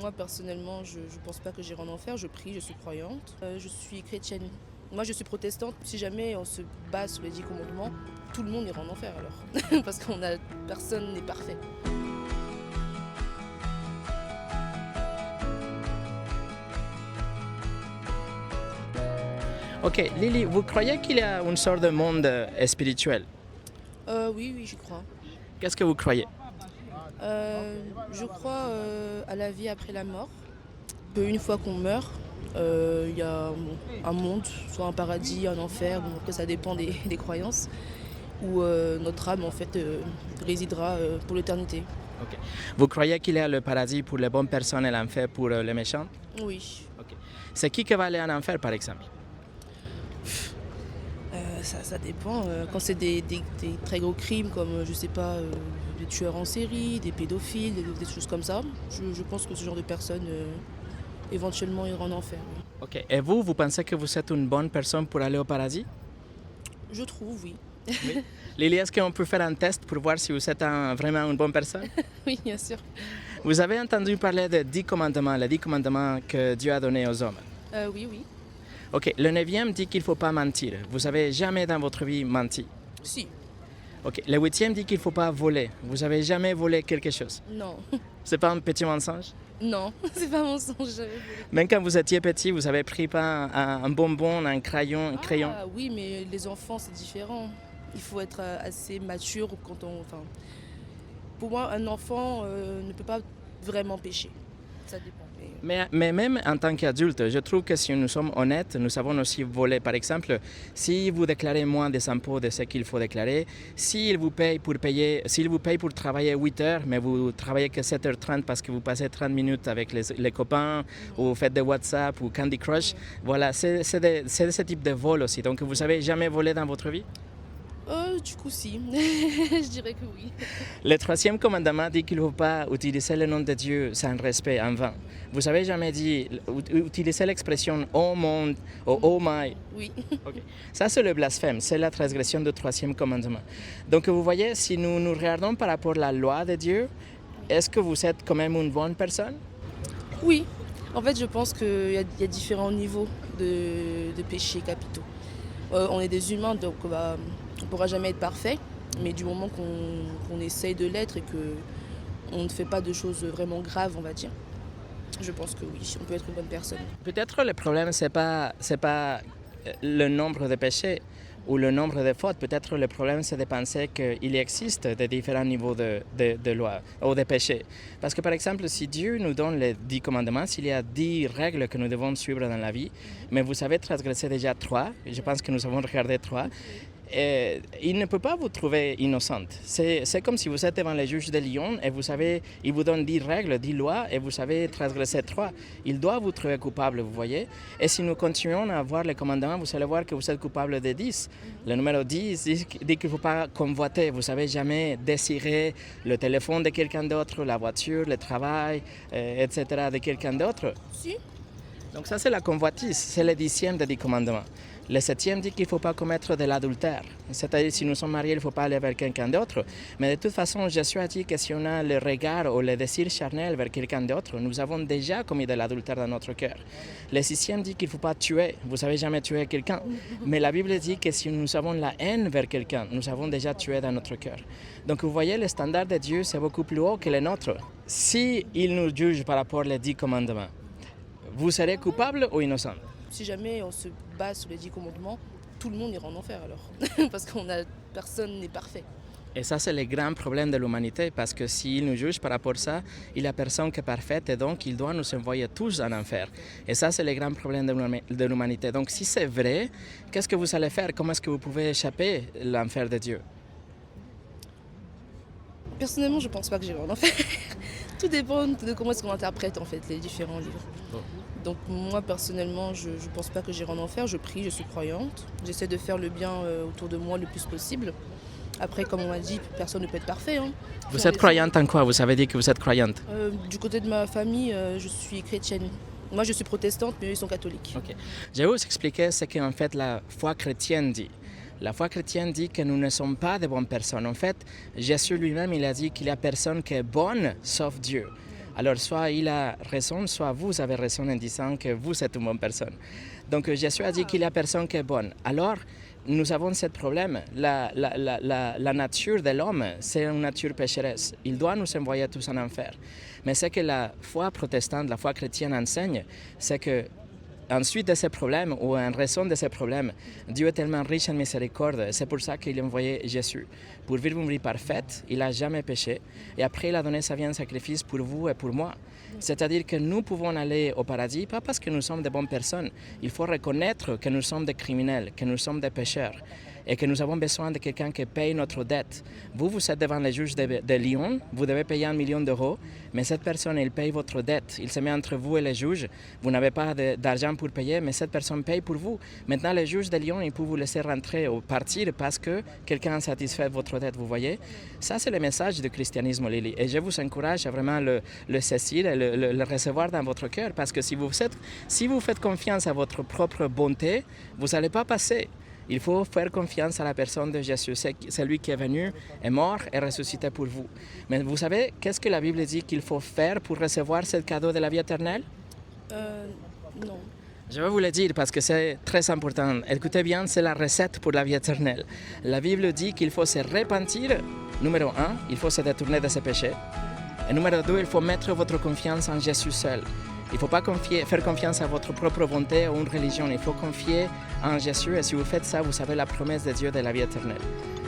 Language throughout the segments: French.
Moi, personnellement, je ne pense pas que j'irai en enfer. Je prie, je suis croyante. Je suis chrétienne. Moi, je suis protestante. Si jamais on se base sur les 10 commandements, tout le monde ira en enfer alors. Parce personne n'est parfait. Ok, Lily, vous croyez qu'il y a une sorte de monde spirituel? Oui, j'y crois. Qu'est-ce que vous croyez? Je crois à la vie après la mort. Une fois qu'on meurt, il y a un monde, soit un paradis, un enfer, bon, après ça dépend des croyances, où notre âme en fait résidera pour l'éternité. Ok. Vous croyez qu'il y a le paradis pour les bonnes personnes et l'enfer pour les méchants? Oui, Ok. C'est qui va aller en enfer, par exemple? ça dépend. Quand c'est des très gros crimes comme, je sais pas, des tueurs en série, des pédophiles, des choses comme ça, je pense que ce genre de personnes éventuellement iront en enfer. Oui. Ok. Et vous pensez que vous êtes une bonne personne pour aller au paradis? Je trouve, oui. Oui. Lily, est-ce qu'on peut faire un test pour voir si vous êtes vraiment une bonne personne? Oui, bien sûr. Vous avez entendu parler des 10 commandements, les 10 commandements que Dieu a donnés aux hommes. Oui. Ok, le 9e dit qu'il ne faut pas mentir. Vous n'avez jamais dans votre vie menti. Si. Ok, le 8e dit qu'il ne faut pas voler. Vous n'avez jamais volé quelque chose. Non. C'est pas un petit mensonge? Non, c'est pas mensonge. J'avais voulu. Même quand vous étiez petit, vous avez pris pas un bonbon, un crayon. Ah oui, mais les enfants, c'est différent. Il faut être assez mature quand on. Enfin, pour moi, un enfant ne peut pas vraiment pécher. Ça dépend. Mais même en tant qu'adulte, je trouve que si nous sommes honnêtes, nous savons aussi voler. Par exemple, si vous déclarez moins des impôts de ce qu'il faut déclarer, s'il vous paye pour travailler 8 heures, mais vous travaillez que 7h30 parce que vous passez 30 minutes avec les copains, ou vous faites des WhatsApp ou Candy Crush, voilà, c'est ce type de vol aussi. Donc vous n'avez jamais volé dans votre vie? Du coup, si. Je dirais que oui. Le 3e commandement dit qu'il ne faut pas utiliser le nom de Dieu sans respect, en vain. Vous n'avez jamais dit, utiliser l'expression oh monde ou oh my. Oui. Okay. Ça, c'est le blasphème, c'est la transgression du 3e commandement. Donc, vous voyez, si nous regardons par rapport à la loi de Dieu, est-ce que vous êtes quand même une bonne personne? Oui. En fait, je pense qu'il y a différents niveaux de péchés capitaux. On est des humains, donc on ne pourra jamais être parfait. Mais du moment qu'on essaye de l'être et qu'on ne fait pas de choses vraiment graves, on va dire, je pense que oui, on peut être une bonne personne. Peut-être le problème, c'est pas le nombre de péchés ou le nombre de fautes. Peut-être le problème, c'est de penser qu'il existe des différents niveaux de loi ou de péchés. Parce que, par exemple, si Dieu nous donne les 10 commandements, s'il y a 10 règles que nous devons suivre dans la vie, mais vous avez transgressé déjà 3, je pense que nous avons regardé 3, et il ne peut pas vous trouver innocente. C'est comme si vous êtes devant les juges de Lyon et vous savez, il vous donne 10 règles, 10 lois et vous avez transgressé 3. Il doit vous trouver coupable, vous voyez. Et si nous continuons à voir les commandements, vous allez voir que vous êtes coupable de 10. Le numéro 10 dit qu'il ne faut pas convoiter. Vous ne savez jamais désirer le téléphone de quelqu'un d'autre, la voiture, le travail, etc. de quelqu'un d'autre. Si. Donc ça, c'est la convoitise. C'est le 10e des 10 commandements. Le 7e dit qu'il ne faut pas commettre de l'adultère. C'est-à-dire, si nous sommes mariés, il ne faut pas aller vers quelqu'un d'autre. Mais de toute façon, Jésus a dit que si on a le regard ou le désir charnel vers quelqu'un d'autre, nous avons déjà commis de l'adultère dans notre cœur. Le 6e dit qu'il ne faut pas tuer. Vous savez jamais tuer quelqu'un. Mais la Bible dit que si nous avons la haine vers quelqu'un, nous avons déjà tué dans notre cœur. Donc vous voyez, le standard de Dieu, c'est beaucoup plus haut que le nôtre. Si il nous juge par rapport aux 10 commandements, vous serez coupable ou innocent? Si jamais on se base sur les 10 commandements, tout le monde ira en enfer alors. Parce personne n'est parfait. Et ça, c'est le grand problème de l'humanité, parce que s'il nous juge par rapport à ça, il n'y a personne qui est parfaite et donc il doit nous envoyer tous en enfer. Et ça, c'est le grand problème de l'humanité. Donc si c'est vrai, qu'est-ce que vous allez faire? Comment est-ce que vous pouvez échapper à l'enfer de Dieu? Personnellement, je ne pense pas que j'irai en enfer. Tout dépend de comment est-ce qu'on interprète en fait les différents livres. Bon. Donc moi personnellement, je ne pense pas que j'irai en enfer, je prie, je suis croyante. J'essaie de faire le bien autour de moi le plus possible. Après, comme on m'a dit, personne ne peut être parfait. Hein. Vous êtes croyante en quoi? Vous avez dit que vous êtes croyante. Du côté de ma famille, je suis chrétienne. Moi, je suis protestante, mais eux, ils sont catholiques. Okay. Je vais vous expliquer ce qu'en fait la foi chrétienne dit. La foi chrétienne dit que nous ne sommes pas de bonnes personnes. En fait, Jésus lui-même, il a dit qu'il n'y a personne qui est bonne sauf Dieu. Alors soit il a raison, soit vous avez raison en disant que vous êtes une bonne personne. Donc Jésus a dit qu'il y a personne qui est bonne. Alors nous avons ce problème. La nature de l'homme, c'est une nature pécheresse. Il doit nous envoyer tous en enfer. Mais ce que la foi protestante, la foi chrétienne enseigne, c'est que ensuite de ces problèmes, ou en raison de ces problèmes, Dieu est tellement riche en miséricorde. C'est pour ça qu'il a envoyé Jésus. Pour vivre une vie parfaite, il n'a jamais péché. Et après, il a donné sa vie en sacrifice pour vous et pour moi. C'est-à-dire que nous pouvons aller au paradis, pas parce que nous sommes de bonnes personnes. Il faut reconnaître que nous sommes des criminels, que nous sommes des pécheurs. Et que nous avons besoin de quelqu'un qui paye notre dette. Vous êtes devant les juges de Lyon, vous devez payer 1 million d'euros, mais cette personne, elle paye votre dette. Il se met entre vous et les juges. Vous n'avez pas d'argent pour payer, mais cette personne paye pour vous. Maintenant, les juges de Lyon, ils peuvent vous laisser rentrer ou partir parce que quelqu'un a satisfait votre dette, vous voyez. Ça, c'est le message du christianisme, Lily. Et je vous encourage à vraiment le saisir et le recevoir dans votre cœur, parce que si vous faites confiance à votre propre bonté, vous n'allez pas passer. Il faut faire confiance à la personne de Jésus. C'est lui qui est venu, est mort et ressuscité pour vous. Mais vous savez, qu'est-ce que la Bible dit qu'il faut faire pour recevoir ce cadeau de la vie éternelle? Non. Je vais vous le dire parce que c'est très important. Écoutez bien, c'est la recette pour la vie éternelle. La Bible dit qu'il faut se repentir. Numéro 1, il faut se détourner de ses péchés. Et numéro 2, il faut mettre votre confiance en Jésus seul. Il ne faut pas faire confiance à votre propre volonté ou une religion. Il faut confier en Jésus. Et si vous faites ça, vous avez la promesse de Dieu de la vie éternelle.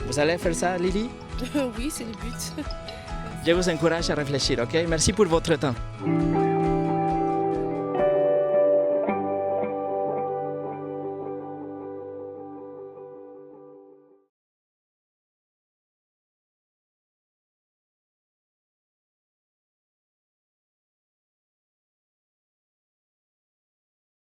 Vous allez faire ça, Lily? Oui, c'est le but. Je vous encourage à réfléchir, ok? Merci pour votre temps.